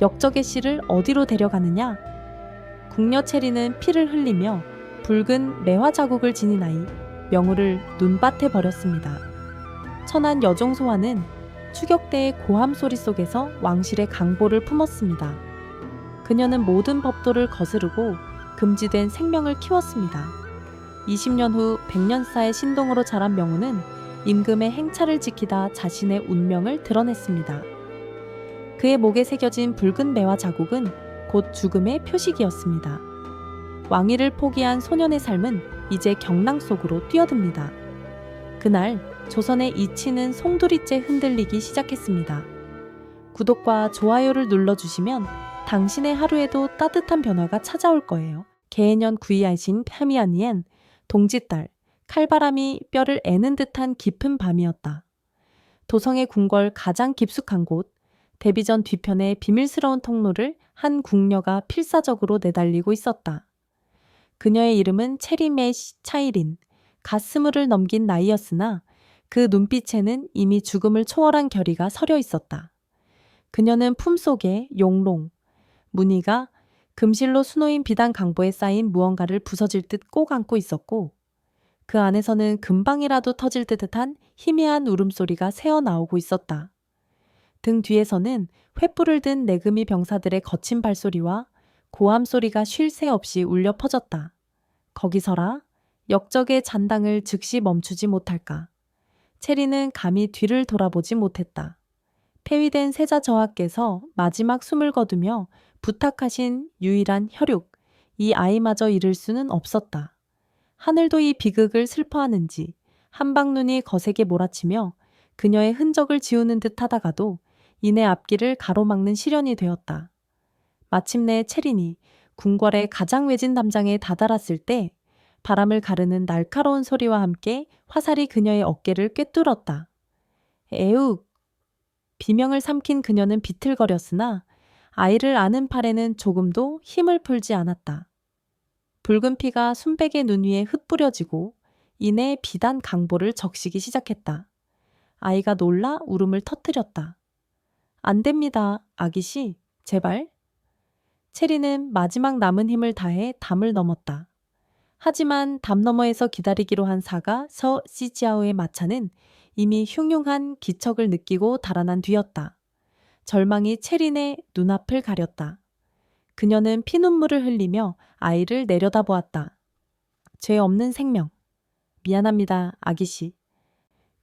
역적의 씨를 어디로 데려가느냐? 궁녀 체리는 피를 흘리며 붉은 매화 자국을 지닌 아이 명우를 눈밭에 버렸습니다. 천한 여종 소화는 추격대의 고함 소리 속에서 왕실의 강보를 품었습니다. 그녀는 모든 법도를 거스르고 금지된 생명을 키웠습니다. 20년 후 100년사의 신동으로 자란 명우는 임금의 행차를 지키다 자신의 운명을 드러냈습니다. 그의 목에 새겨진 붉은 매화 자국은 곧 죽음의 표식이었습니다. 왕위를 포기한 소년의 삶은 이제 경랑 속으로 뛰어듭니다. 그날 조선의 이치는 송두리째 흔들리기 시작했습니다. 구독과 좋아요를 눌러주시면 당신의 하루에도 따뜻한 변화가 찾아올 거예요. 개해년 구이하신 파미아니엔 동짓달 칼바람이 뼈를 애는 듯한 깊은 밤이었다. 도성의 궁궐 가장 깊숙한 곳 데비전 뒤편의 비밀스러운 통로를 한 궁녀가 필사적으로 내달리고 있었다. 그녀의 이름은 체리메시 차이린, 갓스물을 넘긴 나이였으나 그 눈빛에는 이미 죽음을 초월한 결의가 서려 있었다. 그녀는 품속에 용롱, 무늬가 금실로 수놓인 비단 강보에 쌓인 무언가를 부서질 듯 꼭 안고 있었고 그 안에서는 금방이라도 터질 듯한 희미한 울음소리가 새어나오고 있었다. 등 뒤에서는 횃불을 든 내금이 병사들의 거친 발소리와 고함 소리가 쉴 새 없이 울려 퍼졌다. 거기서라 역적의 잔당을 즉시 멈추지 못할까. 체리는 감히 뒤를 돌아보지 못했다. 폐위된 세자 저하께서 마지막 숨을 거두며 부탁하신 유일한 혈육, 이 아이마저 잃을 수는 없었다. 하늘도 이 비극을 슬퍼하는지 한방눈이 거세게 몰아치며 그녀의 흔적을 지우는 듯 하다가도 이내 앞길을 가로막는 시련이 되었다. 마침내 체린이 궁궐의 가장 외진 담장에 다다랐을 때 바람을 가르는 날카로운 소리와 함께 화살이 그녀의 어깨를 꿰뚫었다. 에욱! 비명을 삼킨 그녀는 비틀거렸으나 아이를 안은 팔에는 조금도 힘을 풀지 않았다. 붉은 피가 순백의 눈 위에 흩뿌려지고 이내 비단 강보를 적시기 시작했다. 아이가 놀라 울음을 터뜨렸다. 안 됩니다, 아기씨. 제발. 체리는 마지막 남은 힘을 다해 담을 넘었다. 하지만 담 너머에서 기다리기로 한 사가 서 시지아오의 마차는 이미 흉흉한 기척을 느끼고 달아난 뒤였다. 절망이 체린의 눈앞을 가렸다. 그녀는 피눈물을 흘리며 아이를 내려다보았다. 죄 없는 생명. 미안합니다, 아기씨.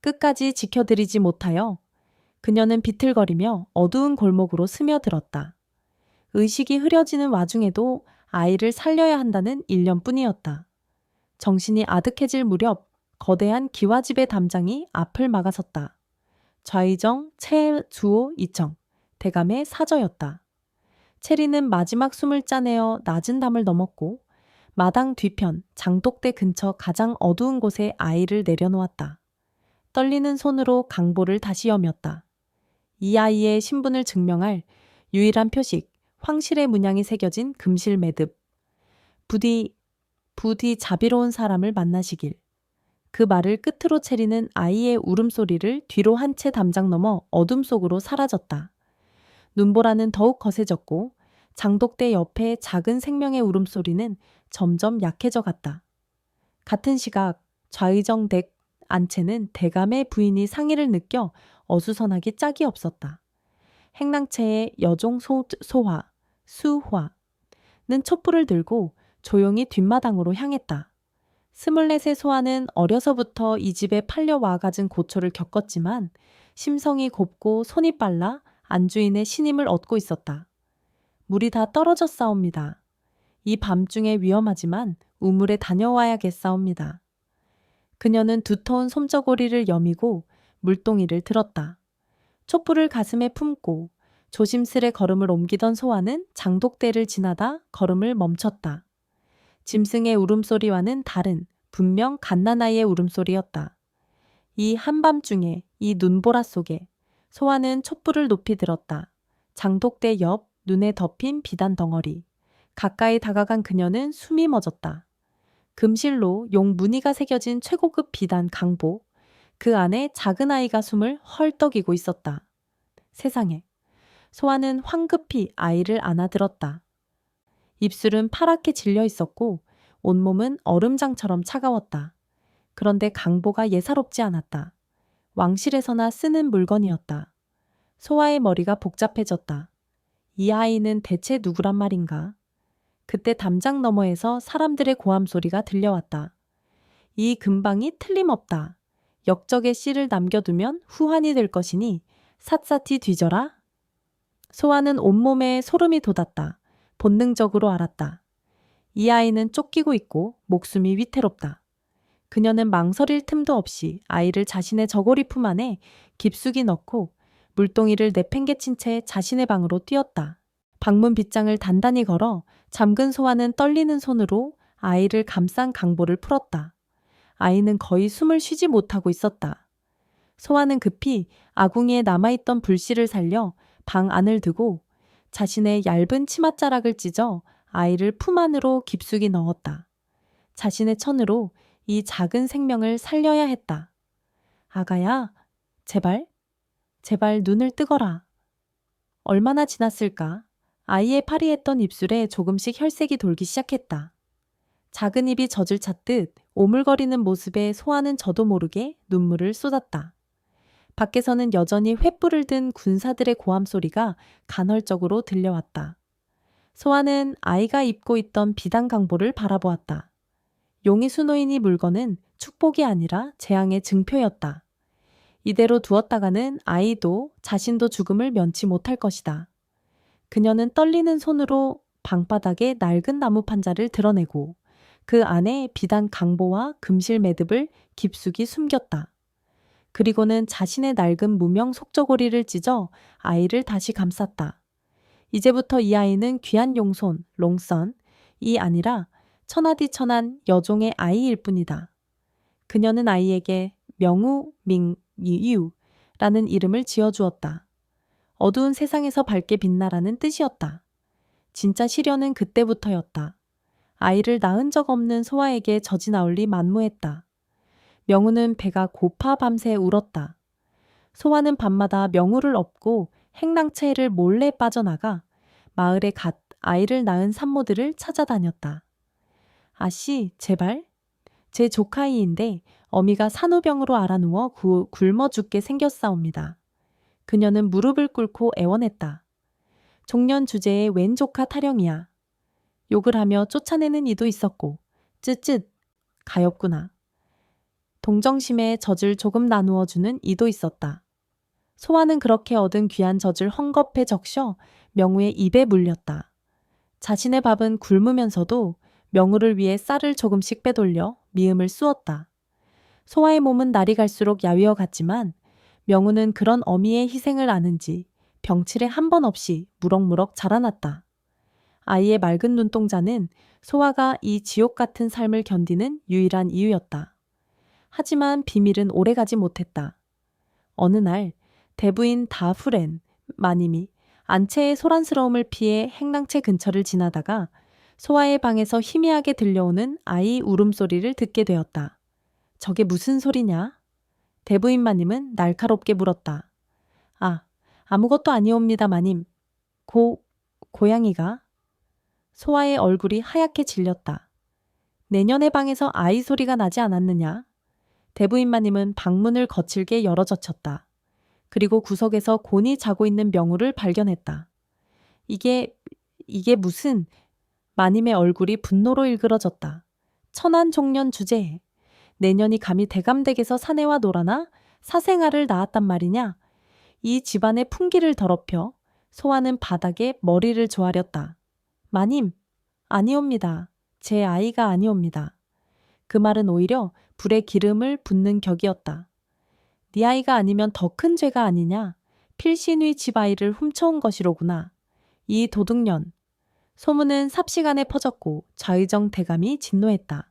끝까지 지켜드리지 못하여 그녀는 비틀거리며 어두운 골목으로 스며들었다. 의식이 흐려지는 와중에도 아이를 살려야 한다는 일념뿐이었다. 정신이 아득해질 무렵 거대한 기와집의 담장이 앞을 막아섰다. 좌의정 채주오 이청, 대감의 사저였다. 체리는 마지막 숨을 짜내어 낮은 담을 넘었고 마당 뒤편 장독대 근처 가장 어두운 곳에 아이를 내려놓았다. 떨리는 손으로 강보를 다시 여몄다. 이 아이의 신분을 증명할 유일한 표식, 황실의 문양이 새겨진 금실 매듭. 부디 자비로운 사람을 만나시길. 그 말을 끝으로 체리는 아이의 울음소리를 뒤로 한 채 담장 넘어 어둠 속으로 사라졌다. 눈보라는 더욱 거세졌고 장독대 옆에 작은 생명의 울음소리는 점점 약해져 갔다. 같은 시각 좌의정 댁 안채는 대감의 부인이 상의를 느껴 어수선하기 짝이 없었다. 행랑채의 여종 소화, 수화는 촛불을 들고 조용히 뒷마당으로 향했다. 24의 소화는 어려서부터 이 집에 팔려와 갖은 고초를 겪었지만 심성이 곱고 손이 빨라 안주인의 신임을 얻고 있었다. 물이 다 떨어졌사옵니다. 이 밤중에 위험하지만 우물에 다녀와야겠사옵니다. 그녀는 두터운 솜저고리를 여미고 물동이를 들었다. 촛불을 가슴에 품고 조심스레 걸음을 옮기던 소아는 장독대를 지나다 걸음을 멈췄다. 짐승의 울음소리와는 다른 분명 갓난아이의 울음소리였다. 이 한밤중에 이 눈보라 속에 소아는 촛불을 높이 들었다. 장독대 옆 눈에 덮인 비단 덩어리. 가까이 다가간 그녀는 숨이 멎었다. 금실로 용 무늬가 새겨진 최고급 비단 강보. 그 안에 작은 아이가 숨을 헐떡이고 있었다. 세상에. 소아는 황급히 아이를 안아들었다. 입술은 파랗게 질려 있었고 온몸은 얼음장처럼 차가웠다. 그런데 강보가 예사롭지 않았다. 왕실에서나 쓰는 물건이었다. 소아의 머리가 복잡해졌다. 이 아이는 대체 누구란 말인가? 그때 담장 너머에서 사람들의 고함 소리가 들려왔다. 이 금방이 틀림없다. 역적의 씨를 남겨두면 후환이 될 것이니 샅샅이 뒤져라. 소아는 온몸에 소름이 돋았다. 본능적으로 알았다. 이 아이는 쫓기고 있고 목숨이 위태롭다. 그녀는 망설일 틈도 없이 아이를 자신의 저고리 품 안에 깊숙이 넣고 물동이를 내팽개친 채 자신의 방으로 뛰었다. 방문 빗장을 단단히 걸어 잠근 소아는 떨리는 손으로 아이를 감싼 강보를 풀었다. 아이는 거의 숨을 쉬지 못하고 있었다. 소아는 급히 아궁이에 남아있던 불씨를 살려 방 안을 두고 자신의 얇은 치맛자락을 찢어 아이를 품 안으로 깊숙이 넣었다. 자신의 천으로 이 작은 생명을 살려야 했다. 아가야, 제발 눈을 뜨거라. 얼마나 지났을까? 아이의 파리했던 입술에 조금씩 혈색이 돌기 시작했다. 작은 입이 젖을 찼듯 오물거리는 모습에 소아는 저도 모르게 눈물을 쏟았다. 밖에서는 여전히 횃불을 든 군사들의 고함 소리가 간헐적으로 들려왔다. 소아는 아이가 입고 있던 비단 강보를 바라보았다. 용의 수노인이 물건은 축복이 아니라 재앙의 증표였다. 이대로 두었다가는 아이도 자신도 죽음을 면치 못할 것이다. 그녀는 떨리는 손으로 방바닥에 낡은 나무 판자를 드러내고 그 안에 비단 강보와 금실 매듭을 깊숙이 숨겼다. 그리고는 자신의 낡은 무명 속저고리를 찢어 아이를 다시 감쌌다. 이제부터 이 아이는 귀한 용손, 롱선이 아니라 천하디천한 여종의 아이일 뿐이다. 그녀는 아이에게 명우, 민유라는 이름을 지어주었다. 어두운 세상에서 밝게 빛나라는 뜻이었다. 진짜 시련은 그때부터였다. 아이를 낳은 적 없는 소아에게 젖이 나올 리 만무했다. 명우는 배가 고파 밤새 울었다. 소아는 밤마다 명우를 업고 행랑채를 몰래 빠져나가 마을에 갓 아이를 낳은 산모들을 찾아다녔다. 아씨, 제발. 제 조카이인데 어미가 산후병으로 알아누워 굶어 죽게 생겼사옵니다. 그녀는 무릎을 꿇고 애원했다. 종년 주제에 웬 조카 타령이야. 욕을 하며 쫓아내는 이도 있었고 쯧쯧 가엾구나. 동정심에 젖을 조금 나누어 주는 이도 있었다. 소아는 그렇게 얻은 귀한 젖을 헝겊에 적셔 명우의 입에 물렸다. 자신의 밥은 굶으면서도 명우를 위해 쌀을 조금씩 빼돌려 미음을 쑤었다. 소아의 몸은 날이 갈수록 야위어 갔지만 명우는 그런 어미의 희생을 아는지 병칠에 한 번 없이 무럭무럭 자라났다. 아이의 맑은 눈동자는 소아가 이 지옥 같은 삶을 견디는 유일한 이유였다. 하지만 비밀은 오래가지 못했다. 어느 날 대부인 다후렌 마님이 안채의 소란스러움을 피해 행랑채 근처를 지나다가 소아의 방에서 희미하게 들려오는 아이 울음소리를 듣게 되었다. 저게 무슨 소리냐? 대부인 마님은 날카롭게 물었다. 아, 아무것도 아니옵니다, 마님. 고양이가? 소아의 얼굴이 하얗게 질렸다. 내년의 방에서 아이 소리가 나지 않았느냐? 대부인 마님은 방문을 거칠게 열어젖혔다. 그리고 구석에서 곤히 자고 있는 명우를 발견했다. 이게 무슨... 마님의 얼굴이 분노로 일그러졌다. 천한 종년 주제에 내년이 감히 대감댁에서 사내와 놀아나 사생아를 낳았단 말이냐? 이 집안의 풍기를 더럽혀 소아는 바닥에 머리를 조아렸다. 마님, 아니옵니다. 제 아이가 아니옵니다. 그 말은 오히려 불에 기름을 붓는 격이었다. 네 아이가 아니면 더 큰 죄가 아니냐? 필신의 집 아이를 훔쳐온 것이로구나. 이 도둑년. 소문은 삽시간에 퍼졌고 좌의정 대감이 진노했다.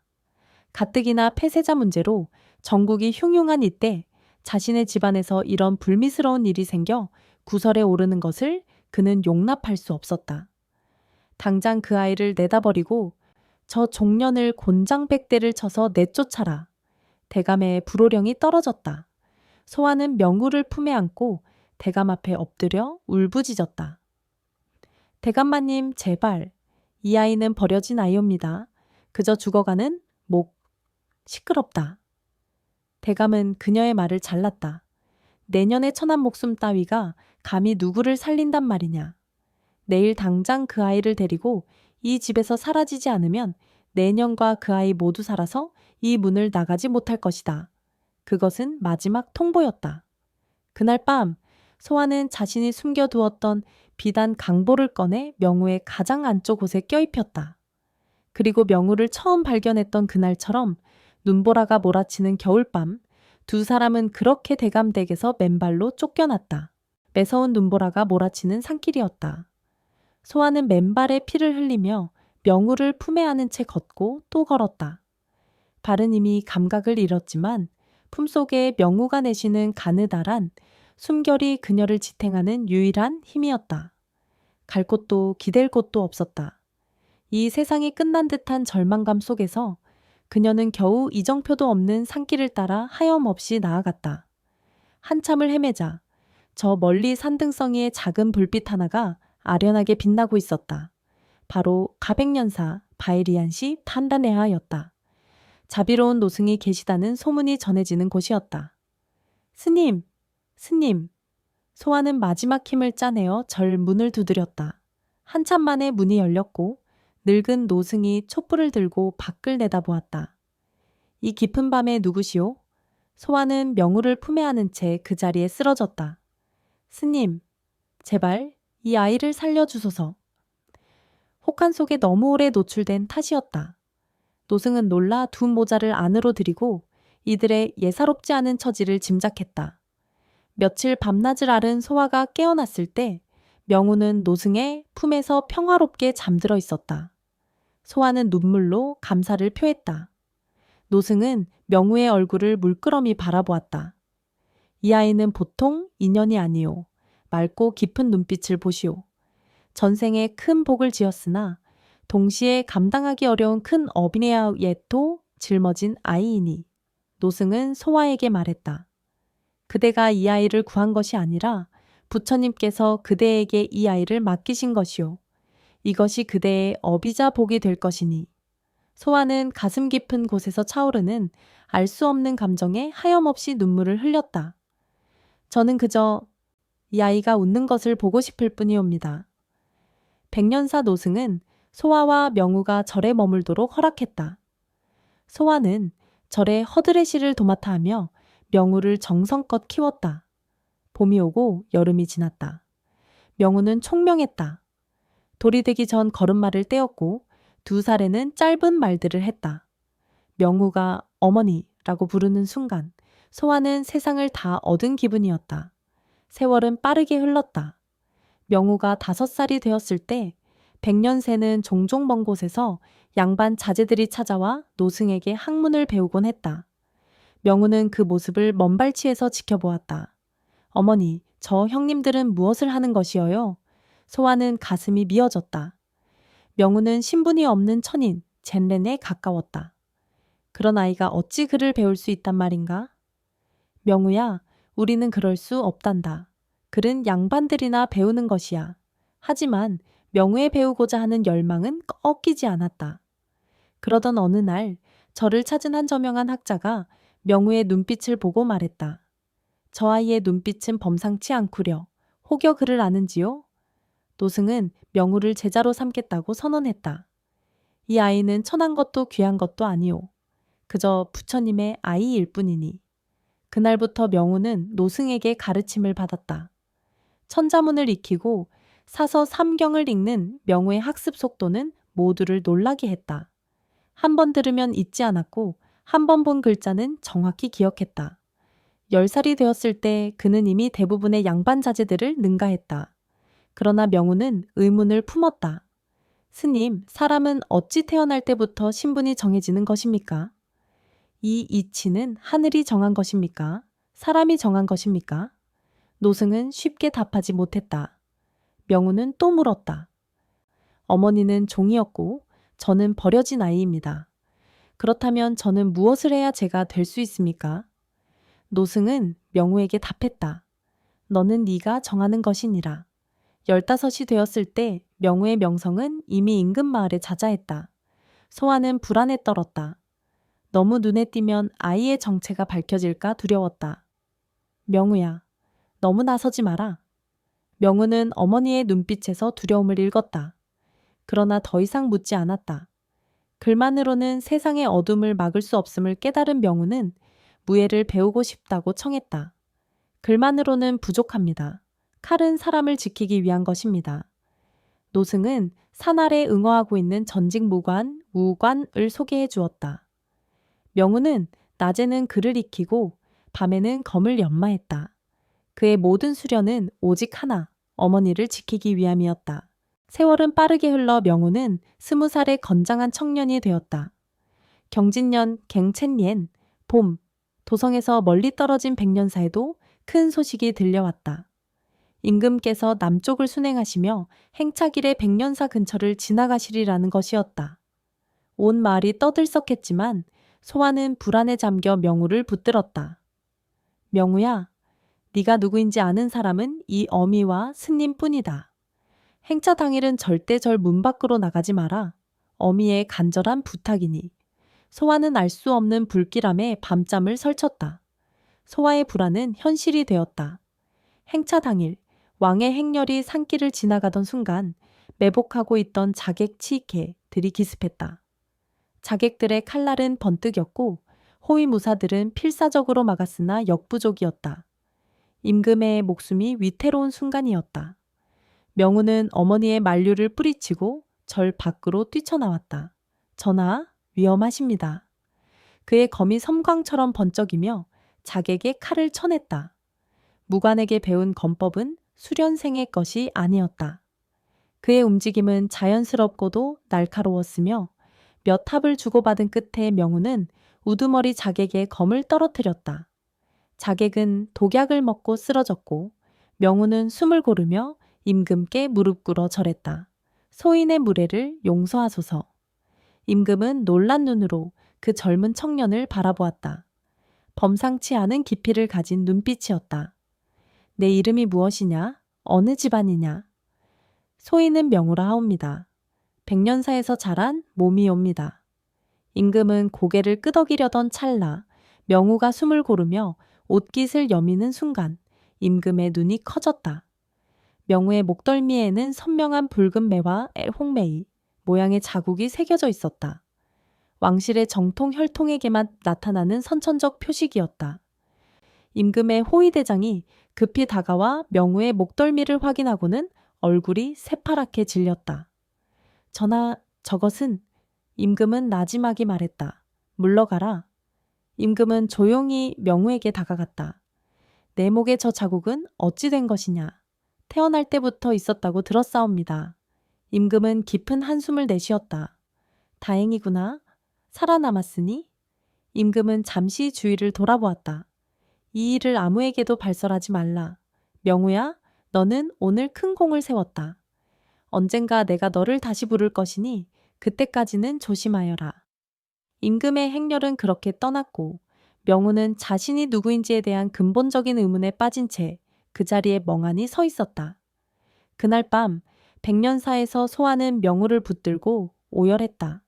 가뜩이나 폐세자 문제로 전국이 흉흉한 이때 자신의 집안에서 이런 불미스러운 일이 생겨 구설에 오르는 것을 그는 용납할 수 없었다. 당장 그 아이를 내다버리고 저 종년을 곤장백대를 쳐서 내쫓아라. 대감의 불호령이 떨어졌다. 소아는 명우를 품에 안고 대감 앞에 엎드려 울부짖었다. 대감마님, 제발. 이 아이는 버려진 아이옵니다. 그저 죽어가는 목. 시끄럽다. 대감은 그녀의 말을 잘랐다. 내년에 천한 목숨 따위가 감히 누구를 살린단 말이냐. 내일 당장 그 아이를 데리고 이 집에서 사라지지 않으면 내년과 그 아이 모두 살아서 이 문을 나가지 못할 것이다. 그것은 마지막 통보였다. 그날 밤 소아는 자신이 숨겨두었던 비단 강보를 꺼내 명우의 가장 안쪽 옷에 껴입혔다. 그리고 명우를 처음 발견했던 그날처럼 눈보라가 몰아치는 겨울밤, 두 사람은 그렇게 대감댁에서 맨발로 쫓겨났다. 매서운 눈보라가 몰아치는 산길이었다. 소아는 맨발에 피를 흘리며 명우를 품에 안은 채 걷고 또 걸었다. 발은 이미 감각을 잃었지만 품속에 명우가 내쉬는 가느다란 숨결이 그녀를 지탱하는 유일한 힘이었다. 갈 곳도 기댈 곳도 없었다. 이 세상이 끝난 듯한 절망감 속에서 그녀는 겨우 이정표도 없는 산길을 따라 하염없이 나아갔다. 한참을 헤매자 저 멀리 산등성이의 작은 불빛 하나가 아련하게 빛나고 있었다. 바로 가백년사 바에리안시 탄다네하였다. 자비로운 노승이 계시다는 소문이 전해지는 곳이었다. 스님, 스님. 소아는 마지막 힘을 짜내어 절 문을 두드렸다. 한참 만에 문이 열렸고 늙은 노승이 촛불을 들고 밖을 내다보았다. 이 깊은 밤에 누구시오? 소아는 명우를 품에 안은 채 그 자리에 쓰러졌다. 스님, 제발 이 아이를 살려주소서. 혹한 속에 너무 오래 노출된 탓이었다. 노승은 놀라 두 모자를 안으로 들이고 이들의 예사롭지 않은 처지를 짐작했다. 며칠 밤낮을 앓은 소아가 깨어났을 때 명우는 노승의 품에서 평화롭게 잠들어 있었다. 소아는 눈물로 감사를 표했다. 노승은 명우의 얼굴을 물끄러미 바라보았다. 이 아이는 보통 인연이 아니오. 맑고 깊은 눈빛을 보시오. 전생에 큰 복을 지었으나 동시에 감당하기 어려운 큰 어비네아에도 짊어진 아이이니. 노승은 소아에게 말했다. 그대가 이 아이를 구한 것이 아니라 부처님께서 그대에게 이 아이를 맡기신 것이오. 이것이 그대의 어비자 복이 될 것이니. 소아는 가슴 깊은 곳에서 차오르는 알 수 없는 감정에 하염없이 눈물을 흘렸다. 저는 그저 이 아이가 웃는 것을 보고 싶을 뿐이옵니다. 백년사 노승은 소아와 명우가 절에 머물도록 허락했다. 소아는 절에 허드레시를 도맡아 하며 명우를 정성껏 키웠다. 봄이 오고 여름이 지났다. 명우는 총명했다. 돌이 되기 전 걸음마를 떼었고 두 살에는 짧은 말들을 했다. 명우가 어머니라고 부르는 순간 소아는 세상을 다 얻은 기분이었다. 세월은 빠르게 흘렀다. 명우가 5살이 되었을 때 백년새는 종종 먼 곳에서 양반 자제들이 찾아와 노승에게 학문을 배우곤 했다. 명우는 그 모습을 먼발치에서 지켜보았다. 어머니, 저 형님들은 무엇을 하는 것이어요? 소아는 가슴이 미어졌다. 명우는 신분이 없는 천인, 젠렌에 가까웠다. 그런 아이가 어찌 글을 배울 수 있단 말인가? 명우야, 우리는 그럴 수 없단다. 글은 양반들이나 배우는 것이야. 하지만 명우에 배우고자 하는 열망은 꺾이지 않았다. 그러던 어느 날 저를 찾은 한 저명한 학자가 명우의 눈빛을 보고 말했다. 저 아이의 눈빛은 범상치 않구려. 혹여 그를 아는지요? 노승은 명우를 제자로 삼겠다고 선언했다. 이 아이는 천한 것도 귀한 것도 아니오. 그저 부처님의 아이일 뿐이니. 그날부터 명우는 노승에게 가르침을 받았다. 천자문을 익히고 사서 삼경을 읽는 명우의 학습 속도는 모두를 놀라게 했다. 한 번 들으면 잊지 않았고 한 번 본 글자는 정확히 기억했다. 10살이 되었을 때 그는 이미 대부분의 양반 자제들을 능가했다. 그러나 명우는 의문을 품었다. 스님, 사람은 어찌 태어날 때부터 신분이 정해지는 것입니까? 이 이치는 하늘이 정한 것입니까? 사람이 정한 것입니까? 노승은 쉽게 답하지 못했다. 명우는 또 물었다. 어머니는 종이었고 저는 버려진 아이입니다. 그렇다면 저는 무엇을 해야 제가 될 수 있습니까? 노승은 명우에게 답했다. 너는 네가 정하는 것이니라. 15이 되었을 때 명우의 명성은 이미 인근 마을에 자자했다. 소아는 불안에 떨었다. 너무 눈에 띄면 아이의 정체가 밝혀질까 두려웠다. 명우야, 너무 나서지 마라. 명우는 어머니의 눈빛에서 두려움을 읽었다. 그러나 더 이상 묻지 않았다. 글만으로는 세상의 어둠을 막을 수 없음을 깨달은 명우는 무예를 배우고 싶다고 청했다. 글만으로는 부족합니다. 칼은 사람을 지키기 위한 것입니다. 노승은 산 아래 응어하고 있는 전직 무관, 우관을 소개해 주었다. 명우는 낮에는 글을 익히고 밤에는 검을 연마했다. 그의 모든 수련은 오직 하나, 어머니를 지키기 위함이었다. 세월은 빠르게 흘러 명우는 20살의 건장한 청년이 되었다. 경진년 갱첸옌, 봄, 도성에서 멀리 떨어진 백년사에도 큰 소식이 들려왔다. 임금께서 남쪽을 순행하시며 행차길의 백년사 근처를 지나가시리라는 것이었다. 온 마을이 떠들썩했지만 소아는 불안에 잠겨 명우를 붙들었다. 명우야, 네가 누구인지 아는 사람은 이 어미와 스님뿐이다. 행차 당일은 절대 절 문 밖으로 나가지 마라. 어미의 간절한 부탁이니. 소아는 알 수 없는 불길함에 밤잠을 설쳤다. 소아의 불안은 현실이 되었다. 행차 당일 왕의 행렬이 산길을 지나가던 순간 매복하고 있던 자객 치익해들이 기습했다. 자객들의 칼날은 번뜩였고 호위무사들은 필사적으로 막았으나 역부족이었다. 임금의 목숨이 위태로운 순간이었다. 명우는 어머니의 만류를 뿌리치고 절 밖으로 뛰쳐나왔다. 전하, 위험하십니다. 그의 검이 섬광처럼 번쩍이며 자객의 칼을 쳐냈다. 무관에게 배운 검법은 수련생의 것이 아니었다. 그의 움직임은 자연스럽고도 날카로웠으며 몇 탑을 주고받은 끝에 명우는 우두머리 자객의 검을 떨어뜨렸다. 자객은 독약을 먹고 쓰러졌고 명우는 숨을 고르며 임금께 무릎 꿇어 절했다. 소인의 무례를 용서하소서. 임금은 놀란 눈으로 그 젊은 청년을 바라보았다. 범상치 않은 깊이를 가진 눈빛이었다. 내 이름이 무엇이냐? 어느 집안이냐? 소인은 명우라 하옵니다. 백년사에서 자란 몸이옵니다. 임금은 고개를 끄덕이려던 찰나 명우가 숨을 고르며 옷깃을 여미는 순간 임금의 눈이 커졌다. 명우의 목덜미에는 선명한 붉은 매와 홍매이 모양의 자국이 새겨져 있었다. 왕실의 정통 혈통에게만 나타나는 선천적 표식이었다. 임금의 호위대장이 급히 다가와 명우의 목덜미를 확인하고는 얼굴이 새파랗게 질렸다. 전하, 저것은 임금은 나지막이 말했다. 물러가라. 임금은 조용히 명우에게 다가갔다. 내 목의 저 자국은 어찌 된 것이냐. 태어날 때부터 있었다고 들었사옵니다. 임금은 깊은 한숨을 내쉬었다. 다행이구나. 살아남았으니? 임금은 잠시 주위를 돌아보았다. 이 일을 아무에게도 발설하지 말라. 명우야, 너는 오늘 큰 공을 세웠다. 언젠가 내가 너를 다시 부를 것이니 그때까지는 조심하여라. 임금의 행렬은 그렇게 떠났고 명우는 자신이 누구인지에 대한 근본적인 의문에 빠진 채 그 자리에 멍하니 서 있었다. 그날 밤 백년사에서 소아는 명우를 붙들고 오열했다.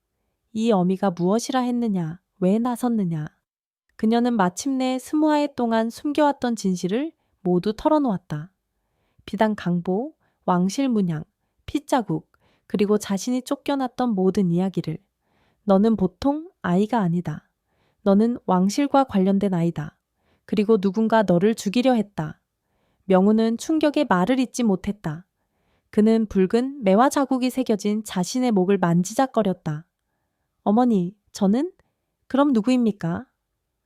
이 어미가 무엇이라 했느냐, 왜 나섰느냐. 그녀는 마침내 20화 동안 숨겨왔던 진실을 모두 털어놓았다. 비단 강보, 왕실 문양, 핏자국, 그리고 자신이 쫓겨났던 모든 이야기를. 너는 보통 아이가 아니다. 너는 왕실과 관련된 아이다. 그리고 누군가 너를 죽이려 했다. 명우는 충격에 말을 잇지 못했다. 그는 붉은 매화 자국이 새겨진 자신의 목을 만지작거렸다. 어머니, 저는? 그럼 누구입니까?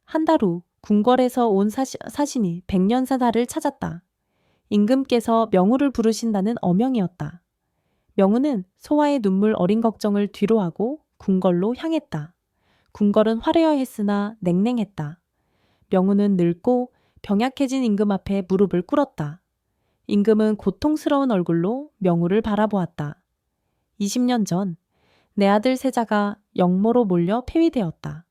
한 달 후 궁궐에서 온 사신이 백년사다를 찾았다. 임금께서 명우를 부르신다는 어명이었다. 명우는 소아의 눈물 어린 걱정을 뒤로하고 궁궐로 향했다. 궁궐은 화려했으나 냉랭했다. 명우는 늙고 병약해진 임금 앞에 무릎을 꿇었다. 임금은 고통스러운 얼굴로 명우를 바라보았다. 20년 전 내 아들 세자가 역모로 몰려 폐위되었다.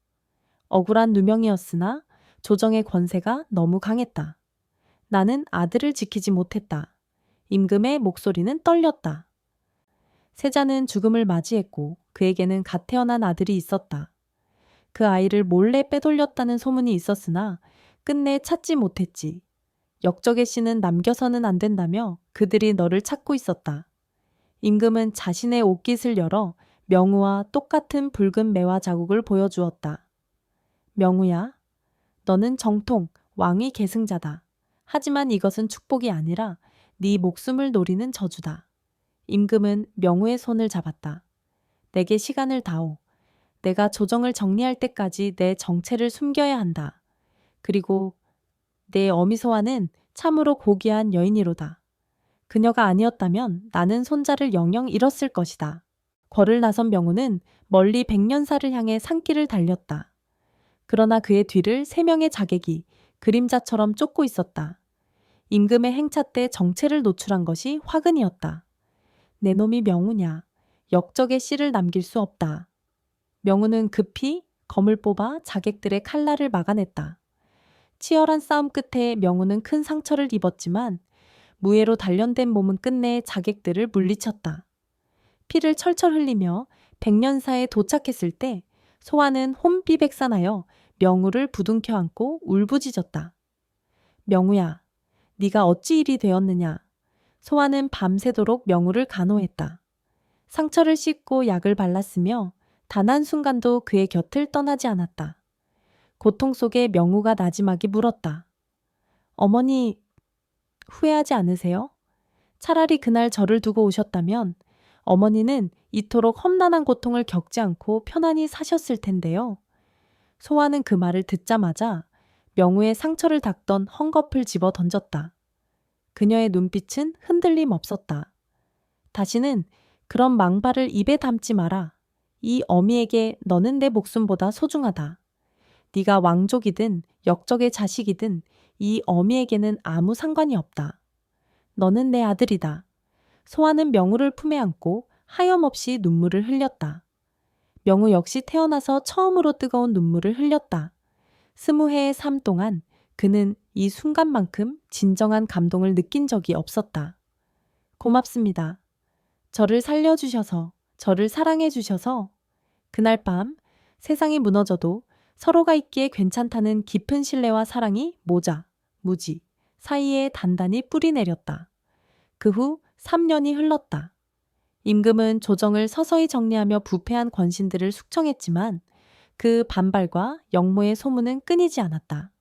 억울한 누명이었으나 조정의 권세가 너무 강했다. 나는 아들을 지키지 못했다. 임금의 목소리는 떨렸다. 세자는 죽음을 맞이했고 그에게는 갓 태어난 아들이 있었다. 그 아이를 몰래 빼돌렸다는 소문이 있었으나 끝내 찾지 못했지. 역적의 씨는 남겨서는 안 된다며 그들이 너를 찾고 있었다. 임금은 자신의 옷깃을 열어 명우와 똑같은 붉은 매화 자국을 보여주었다. 명우야, 너는 정통 왕위 계승자다. 하지만 이것은 축복이 아니라 네 목숨을 노리는 저주다. 임금은 명우의 손을 잡았다. 내게 시간을 다오. 내가 조정을 정리할 때까지 내 정체를 숨겨야 한다. 그리고 내 어미 소아는 참으로 고귀한 여인이로다. 그녀가 아니었다면 나는 손자를 영영 잃었을 것이다. 궐을 나선 명우는 멀리 백년사를 향해 산길을 달렸다. 그러나 그의 뒤를 3명의 자객이 그림자처럼 쫓고 있었다. 임금의 행차 때 정체를 노출한 것이 화근이었다. 내 놈이 명우냐. 역적의 씨를 남길 수 없다. 명우는 급히 검을 뽑아 자객들의 칼날을 막아냈다. 치열한 싸움 끝에 명우는 큰 상처를 입었지만 무예로 단련된 몸은 끝내 자객들을 물리쳤다. 피를 철철 흘리며 백년사에 도착했을 때 소아는 혼비백산하여 명우를 부둥켜 안고 울부짖었다. 명우야, 네가 어찌 이리 되었느냐. 소아는 밤새도록 명우를 간호했다. 상처를 씻고 약을 발랐으며 단 한순간도 그의 곁을 떠나지 않았다. 고통 속에 명우가 나지막이 물었다. 어머니, 후회하지 않으세요? 차라리 그날 저를 두고 오셨다면 어머니는 이토록 험난한 고통을 겪지 않고 편안히 사셨을 텐데요. 소아는 그 말을 듣자마자 명우의 상처를 닦던 헝겊을 집어 던졌다. 그녀의 눈빛은 흔들림 없었다. 다시는 그런 망발을 입에 담지 마라. 이 어미에게 너는 내 목숨보다 소중하다. 네가 왕족이든 역적의 자식이든 이 어미에게는 아무 상관이 없다. 너는 내 아들이다. 소아는 명우를 품에 안고 하염없이 눈물을 흘렸다. 명우 역시 태어나서 처음으로 뜨거운 눈물을 흘렸다. 20해의 삶 동안 그는 이 순간만큼 진정한 감동을 느낀 적이 없었다. 고맙습니다. 저를 살려주셔서, 저를 사랑해주셔서. 그날 밤 세상이 무너져도 서로가 있기에 괜찮다는 깊은 신뢰와 사랑이 모자, 무지 사이에 단단히 뿌리 내렸다. 그 후 3년이 흘렀다. 임금은 조정을 서서히 정리하며 부패한 권신들을 숙청했지만 그 반발과 역모의 소문은 끊이지 않았다.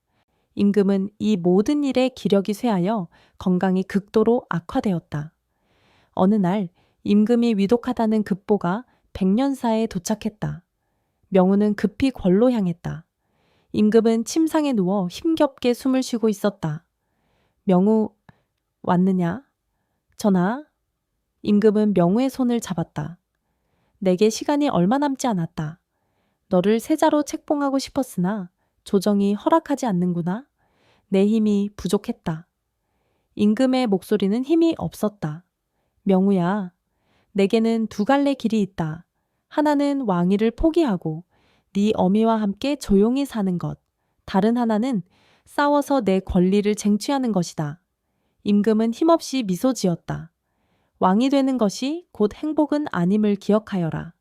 임금은 이 모든 일에 기력이 쇠하여 건강이 극도로 악화되었다. 어느 날 임금이 위독하다는 급보가 백년사에 도착했다. 명우는 급히 궐로 향했다. 임금은 침상에 누워 힘겹게 숨을 쉬고 있었다. 명우, 왔느냐? 전하. 임금은 명우의 손을 잡았다. 내게 시간이 얼마 남지 않았다. 너를 세자로 책봉하고 싶었으나 조정이 허락하지 않는구나. 내 힘이 부족했다. 임금의 목소리는 힘이 없었다. 명우야, 내게는 2갈래 길이 있다. 하나는 왕위를 포기하고 네 어미와 함께 조용히 사는 것. 다른 하나는 싸워서 내 권리를 쟁취하는 것이다. 임금은 힘없이 미소 지었다. 왕이 되는 것이 곧 행복은 아님을 기억하여라.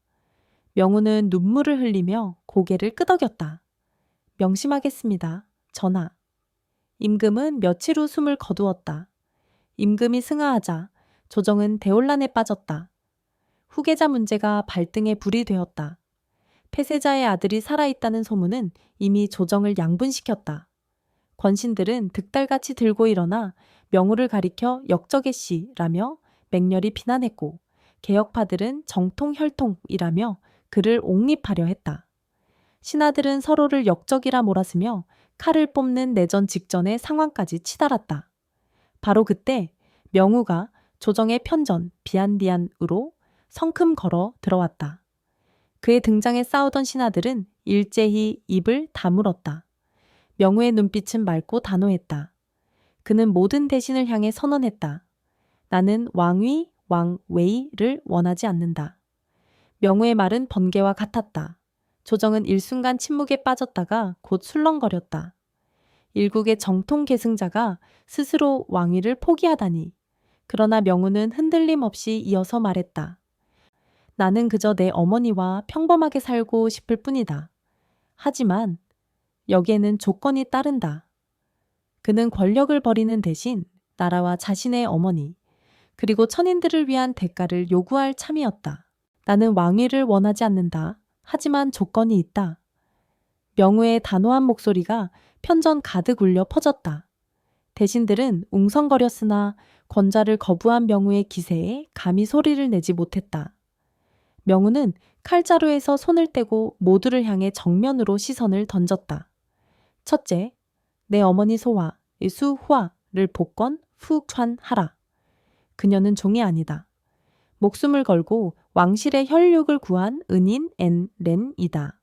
명우는 눈물을 흘리며 고개를 끄덕였다. 명심하겠습니다. 전하. 임금은 며칠 후 숨을 거두었다. 임금이 승하하자 조정은 대혼란에 빠졌다. 후계자 문제가 발등에 불이 되었다. 폐세자의 아들이 살아있다는 소문은 이미 조정을 양분시켰다. 권신들은 득달같이 들고 일어나 명우를 가리켜 역적의 씨라며 맹렬히 비난했고 개혁파들은 정통혈통이라며 그를 옹립하려 했다. 신하들은 서로를 역적이라 몰아쓰며 칼을 뽑는 내전 직전의 상황까지 치달았다. 바로 그때 명우가 조정의 편전 비안비안으로 성큼 걸어 들어왔다. 그의 등장에 싸우던 신하들은 일제히 입을 다물었다. 명우의 눈빛은 맑고 단호했다. 그는 모든 대신을 향해 선언했다. 나는 왕위, 왕웨이를 원하지 않는다. 명우의 말은 번개와 같았다. 조정은 일순간 침묵에 빠졌다가 곧 술렁거렸다. 일국의 정통 계승자가 스스로 왕위를 포기하다니. 그러나 명우는 흔들림 없이 이어서 말했다. 나는 그저 내 어머니와 평범하게 살고 싶을 뿐이다. 하지만 여기에는 조건이 따른다. 그는 권력을 버리는 대신 나라와 자신의 어머니, 그리고 천인들을 위한 대가를 요구할 참이었다. 나는 왕위를 원하지 않는다. 하지만 조건이 있다. 명우의 단호한 목소리가 편전 가득 울려 퍼졌다. 대신들은 웅성거렸으나 권좌를 거부한 명우의 기세에 감히 소리를 내지 못했다. 명우는 칼자루에서 손을 떼고 모두를 향해 정면으로 시선을 던졌다. 첫째, 내 어머니 소화, 수화를 복권 후찬하라. 그녀는 종이 아니다. 목숨을 걸고 왕실의 혈육을 구한 은인 렌이다.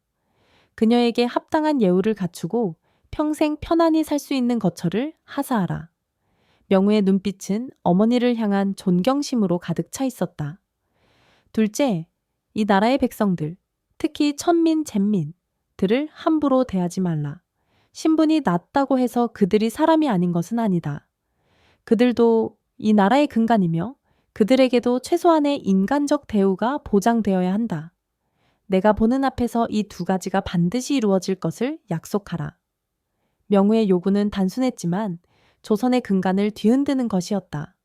그녀에게 합당한 예우를 갖추고 평생 편안히 살 수 있는 거처를 하사하라. 명우의 눈빛은 어머니를 향한 존경심으로 가득 차 있었다. 둘째, 이 나라의 백성들, 특히 천민, 잼민들을 함부로 대하지 말라. 신분이 낮다고 해서 그들이 사람이 아닌 것은 아니다. 그들도 이 나라의 근간이며 그들에게도 최소한의 인간적 대우가 보장되어야 한다. 내가 보는 앞에서 이 두 가지가 반드시 이루어질 것을 약속하라. 명우의 요구는 단순했지만 조선의 근간을 뒤흔드는 것이었다.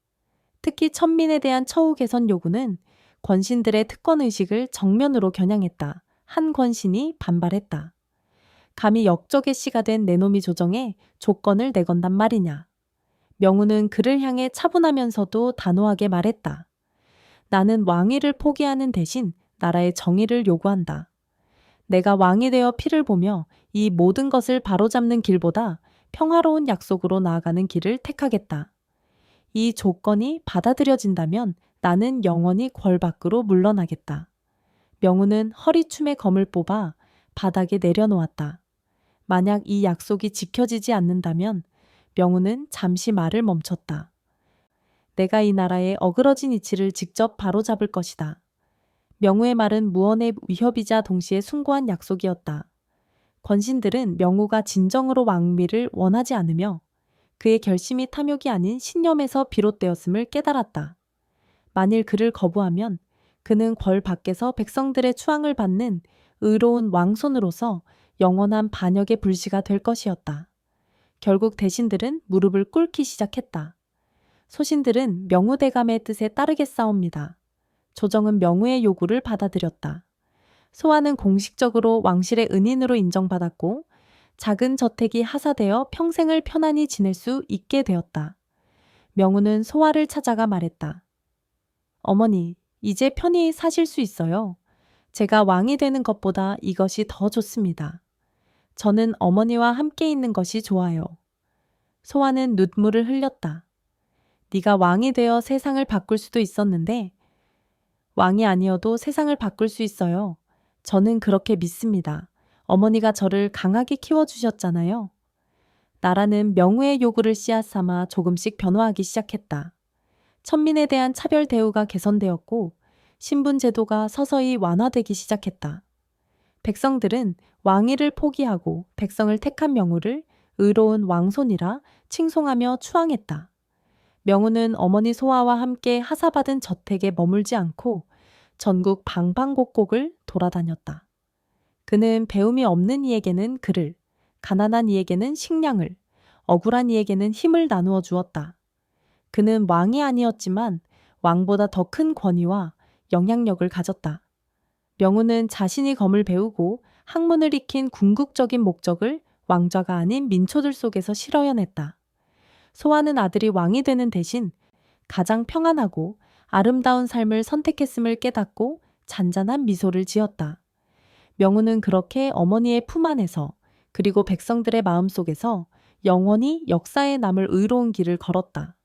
특히 천민에 대한 처우 개선 요구는 권신들의 특권의식을 정면으로 겨냥했다. 한 권신이 반발했다. 감히 역적의 씨가 된 내 놈이 조정에 조건을 내건단 말이냐. 명우는 그를 향해 차분하면서도 단호하게 말했다. 나는 왕위를 포기하는 대신 나라의 정의를 요구한다. 내가 왕이 되어 피를 보며 이 모든 것을 바로잡는 길보다 평화로운 약속으로 나아가는 길을 택하겠다. 이 조건이 받아들여진다면 나는 영원히 궐 밖으로 물러나겠다. 명우는 허리춤에 검을 뽑아 바닥에 내려놓았다. 만약 이 약속이 지켜지지 않는다면 명우는 잠시 말을 멈췄다. 내가 이 나라의 어그러진 이치를 직접 바로잡을 것이다. 명우의 말은 무언의 위협이자 동시에 숭고한 약속이었다. 권신들은 명우가 진정으로 왕위를 원하지 않으며 그의 결심이 탐욕이 아닌 신념에서 비롯되었음을 깨달았다. 만일 그를 거부하면 그는 궐 밖에서 백성들의 추앙을 받는 의로운 왕손으로서 영원한 반역의 불씨가 될 것이었다. 결국 대신들은 무릎을 꿇기 시작했다. 소신들은 명우대감의 뜻에 따르겠사옵니다. 조정은 명우의 요구를 받아들였다. 소아는 공식적으로 왕실의 은인으로 인정받았고 작은 저택이 하사되어 평생을 편안히 지낼 수 있게 되었다. 명우는 소아를 찾아가 말했다. 어머니, 이제 편히 사실 수 있어요. 제가 왕이 되는 것보다 이것이 더 좋습니다. 저는 어머니와 함께 있는 것이 좋아요. 소아는 눈물을 흘렸다. 네가 왕이 되어 세상을 바꿀 수도 있었는데 왕이 아니어도 세상을 바꿀 수 있어요. 저는 그렇게 믿습니다. 어머니가 저를 강하게 키워주셨잖아요. 나라는 명우의 요구를 씨앗 삼아 조금씩 변화하기 시작했다. 천민에 대한 차별 대우가 개선되었고 신분 제도가 서서히 완화되기 시작했다. 백성들은 왕위를 포기하고 백성을 택한 명우를 의로운 왕손이라 칭송하며 추앙했다. 명우는 어머니 소아와 함께 하사받은 저택에 머물지 않고 전국 방방곡곡을 돌아다녔다. 그는 배움이 없는 이에게는 글을, 가난한 이에게는 식량을, 억울한 이에게는 힘을 나누어 주었다. 그는 왕이 아니었지만 왕보다 더 큰 권위와 영향력을 가졌다. 명우는 자신이 검을 배우고 학문을 익힌 궁극적인 목적을 왕좌가 아닌 민초들 속에서 실어여냈다. 소아는 아들이 왕이 되는 대신 가장 평안하고 아름다운 삶을 선택했음을 깨닫고 잔잔한 미소를 지었다. 명우는 그렇게 어머니의 품 안에서 그리고 백성들의 마음속에서 영원히 역사에 남을 의로운 길을 걸었다.